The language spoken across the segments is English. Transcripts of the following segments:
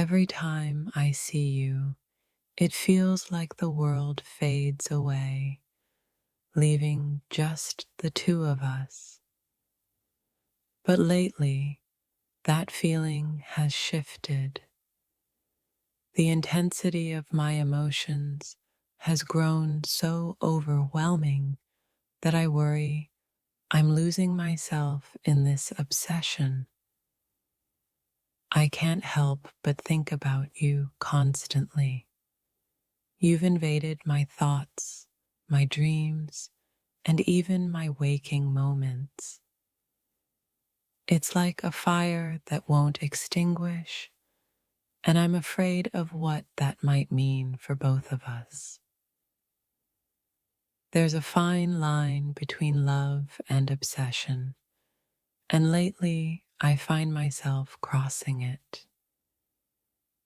Every time I see you, it feels like the world fades away, leaving just the two of us. But lately, that feeling has shifted. The intensity of my emotions has grown so overwhelming that I worry I'm losing myself in this obsession. I can't help but think about you constantly. You've invaded my thoughts, my dreams, and even my waking moments. It's like a fire that won't extinguish, and I'm afraid of what that might mean for both of us. There's a fine line between love and obsession, and lately I find myself crossing it.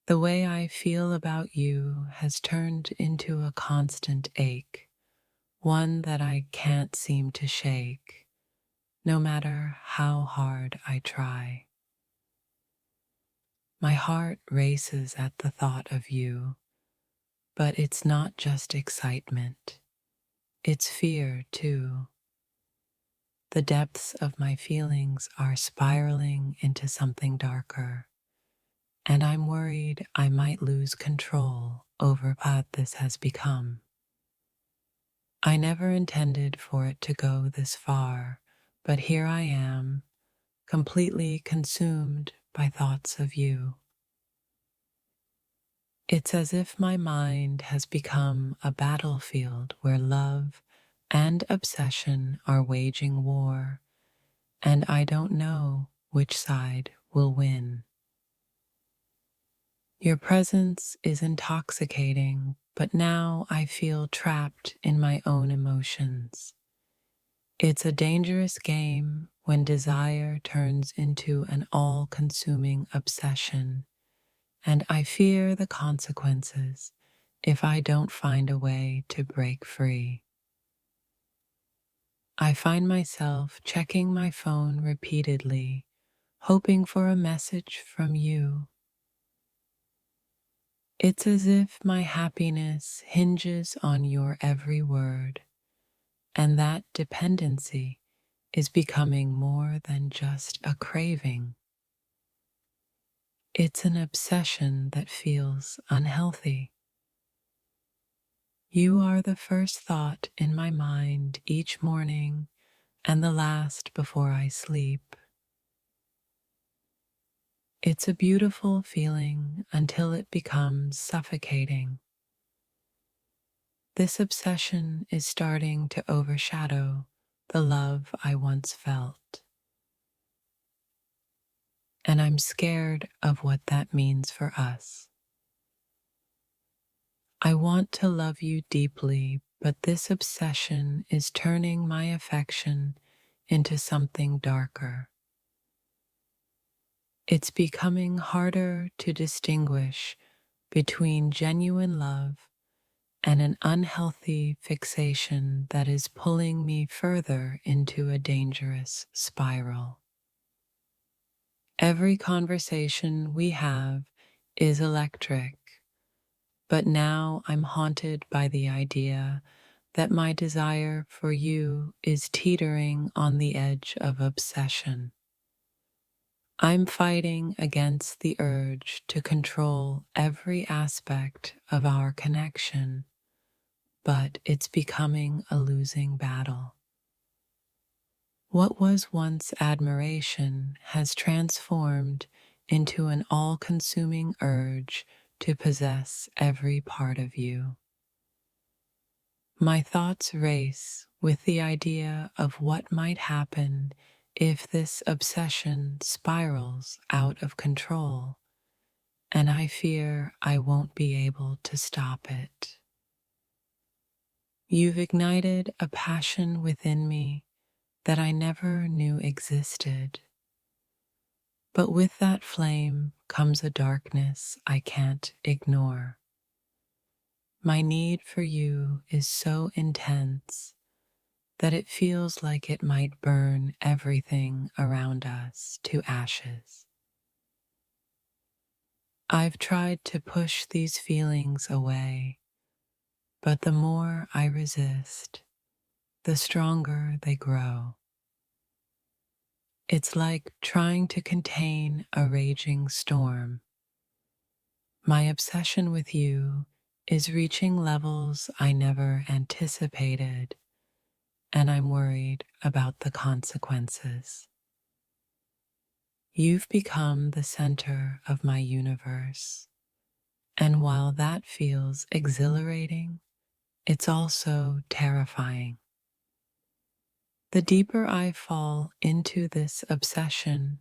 The way I feel about you has turned into a constant ache, one that I can't seem to shake, no matter how hard I try. My heart races at the thought of you, but it's not just excitement, it's fear too. The depths of my feelings are spiraling into something darker, and I'm worried I might lose control over what this has become. I never intended for it to go this far, but here I am, completely consumed by thoughts of you. It's as if my mind has become a battlefield where love and obsession are waging war, and I don't know which side will win. Your presence is intoxicating, but now I feel trapped in my own emotions. It's a dangerous game when desire turns into an all-consuming obsession, and I fear the consequences if I don't find a way to break free. I find myself checking my phone repeatedly, hoping for a message from you. It's as if my happiness hinges on your every word, and that dependency is becoming more than just a craving. It's an obsession that feels unhealthy. You are the first thought in my mind each morning and the last before I sleep. It's a beautiful feeling until it becomes suffocating. This obsession is starting to overshadow the love I once felt. And I'm scared of what that means for us. I want to love you deeply, but this obsession is turning my affection into something darker. It's becoming harder to distinguish between genuine love and an unhealthy fixation that is pulling me further into a dangerous spiral. Every conversation we have is electric, but now I'm haunted by the idea that my desire for you is teetering on the edge of obsession. I'm fighting against the urge to control every aspect of our connection, but it's becoming a losing battle. What was once admiration has transformed into an all-consuming urge to possess every part of you. My thoughts race with the idea of what might happen if this obsession spirals out of control, and I fear I won't be able to stop it. You've ignited a passion within me that I never knew existed. But with that flame comes a darkness I can't ignore. My need for you is so intense that it feels like it might burn everything around us to ashes. I've tried to push these feelings away, but the more I resist, the stronger they grow. It's like trying to contain a raging storm. My obsession with you is reaching levels I never anticipated, and I'm worried about the consequences. You've become the center of my universe, and while that feels exhilarating, it's also terrifying. The deeper I fall into this obsession,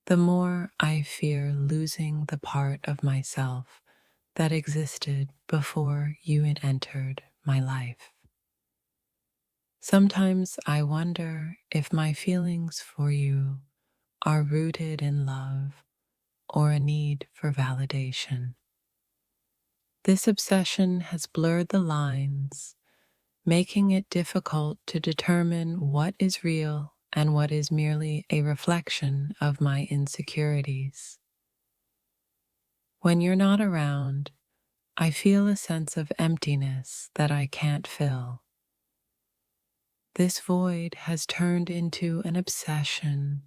the more I fear losing the part of myself that existed before you had entered my life. Sometimes I wonder if my feelings for you are rooted in love or a need for validation. This obsession has blurred the lines, making it difficult to determine what is real and what is merely a reflection of my insecurities. When you're not around, I feel a sense of emptiness that I can't fill. This void has turned into an obsession,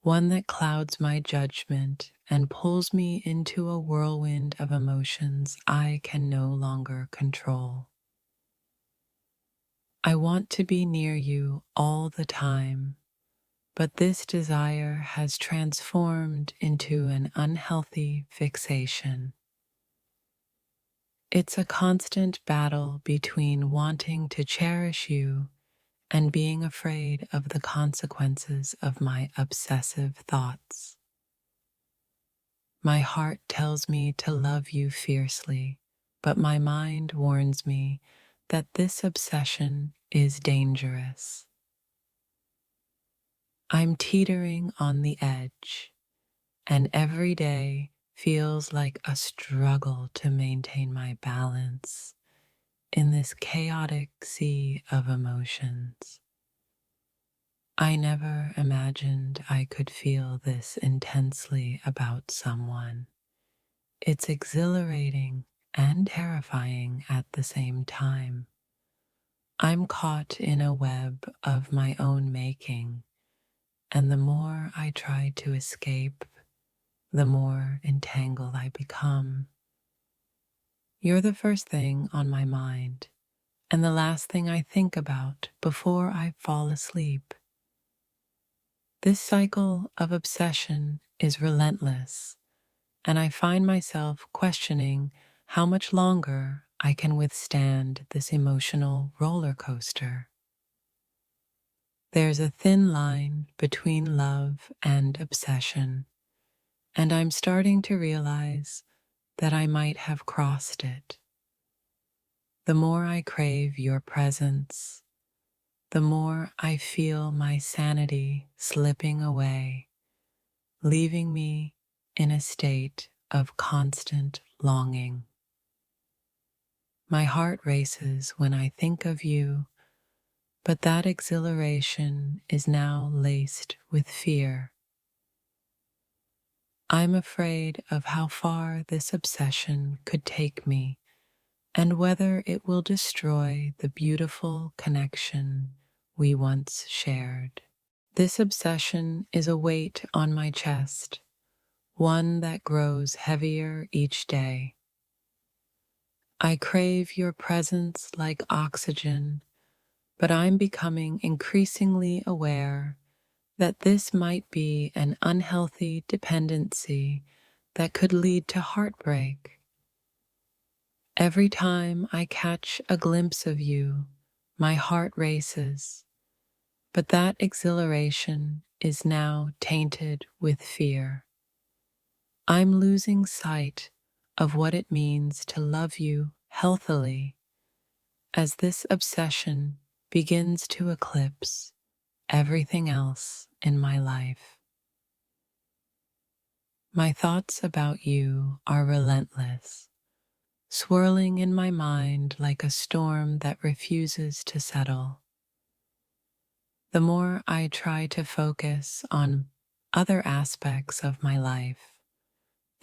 one that clouds my judgment and pulls me into a whirlwind of emotions I can no longer control. I want to be near you all the time, but this desire has transformed into an unhealthy fixation. It's a constant battle between wanting to cherish you and being afraid of the consequences of my obsessive thoughts. My heart tells me to love you fiercely, but my mind warns me that this obsession is dangerous. I'm teetering on the edge, and every day feels like a struggle to maintain my balance in this chaotic sea of emotions. I never imagined I could feel this intensely about someone. It's exhilarating and terrifying at the same time. I'm caught in a web of my own making, and the more I try to escape, the more entangled I become. You're the first thing on my mind, and the last thing I think about before I fall asleep. This cycle of obsession is relentless, and I find myself questioning how much longer I can withstand this emotional roller coaster. There's a thin line between love and obsession, and I'm starting to realize that I might have crossed it. The more I crave your presence, the more I feel my sanity slipping away, leaving me in a state of constant longing. My heart races when I think of you, but that exhilaration is now laced with fear. I'm afraid of how far this obsession could take me and whether it will destroy the beautiful connection we once shared. This obsession is a weight on my chest, one that grows heavier each day. I crave your presence like oxygen, but I'm becoming increasingly aware that this might be an unhealthy dependency that could lead to heartbreak. Every time I catch a glimpse of you, my heart races, but that exhilaration is now tainted with fear. I'm losing sight of what it means to love you healthily as this obsession begins to eclipse everything else in my life. My thoughts about you are relentless, swirling in my mind like a storm that refuses to settle. The more I try to focus on other aspects of my life,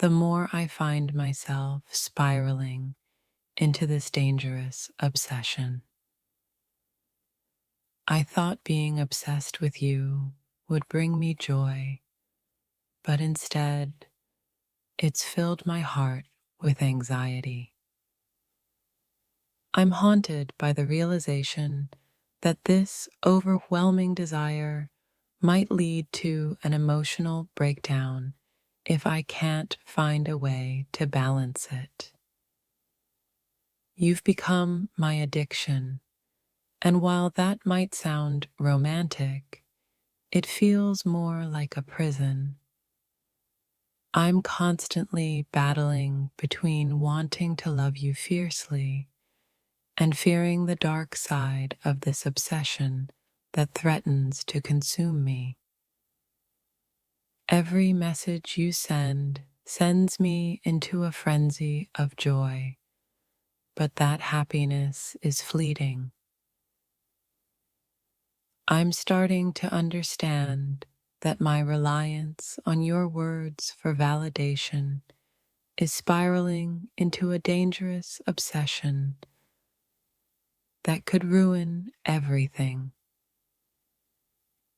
the more I find myself spiraling into this dangerous obsession. I thought being obsessed with you would bring me joy, but instead, it's filled my heart with anxiety. I'm haunted by the realization that this overwhelming desire might lead to an emotional breakdown if I can't find a way to balance it. You've become my addiction, and while that might sound romantic, it feels more like a prison. I'm constantly battling between wanting to love you fiercely and fearing the dark side of this obsession that threatens to consume me. Every message you send sends me into a frenzy of joy, but that happiness is fleeting. I'm starting to understand that my reliance on your words for validation is spiraling into a dangerous obsession that could ruin everything.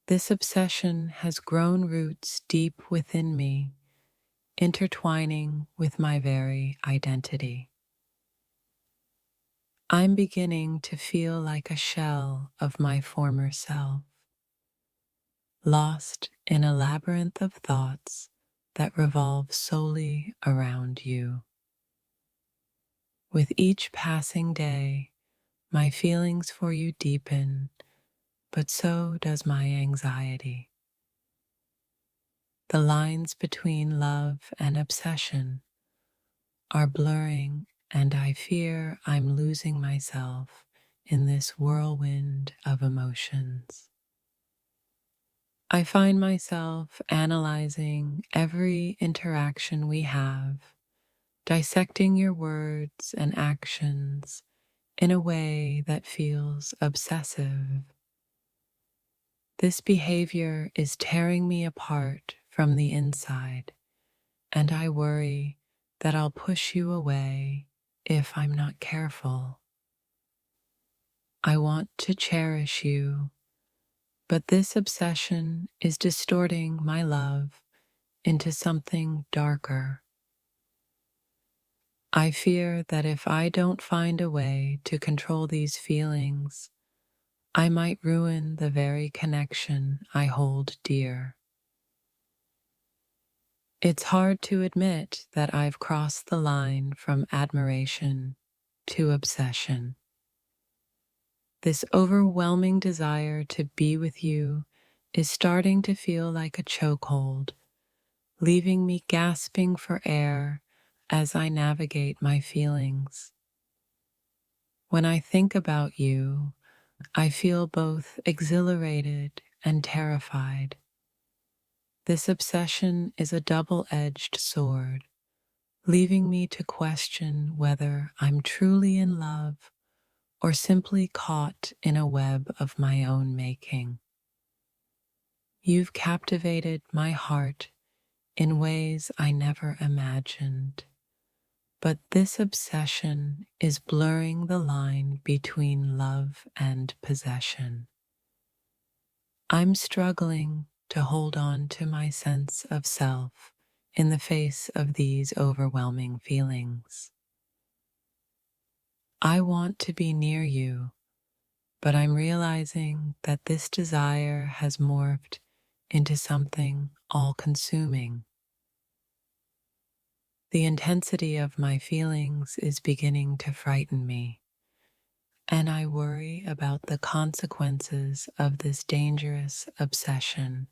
This obsession has grown roots deep within me, intertwining with my very identity. I'm beginning to feel like a shell of my former self, lost in a labyrinth of thoughts that revolve solely around you. With each passing day, my feelings for you deepen, but so does my anxiety. The lines between love and obsession are blurring, and I fear I'm losing myself in this whirlwind of emotions. I find myself analyzing every interaction we have, dissecting your words and actions in a way that feels obsessive. This behavior is tearing me apart from the inside, and I worry that I'll push you away if I'm not careful. I want to cherish you, but this obsession is distorting my love into something darker. I fear that if I don't find a way to control these feelings, I might ruin the very connection I hold dear. It's hard to admit that I've crossed the line from admiration to obsession. This overwhelming desire to be with you is starting to feel like a chokehold, leaving me gasping for air as I navigate my feelings. When I think about you, I feel both exhilarated and terrified. This obsession is a double-edged sword, leaving me to question whether I'm truly in love or simply caught in a web of my own making. You've captivated my heart in ways I never imagined, but this obsession is blurring the line between love and possession. I'm struggling to hold on to my sense of self in the face of these overwhelming feelings. I want to be near you, but I'm realizing that this desire has morphed into something all-consuming. The intensity of my feelings is beginning to frighten me, and I worry about the consequences of this dangerous obsession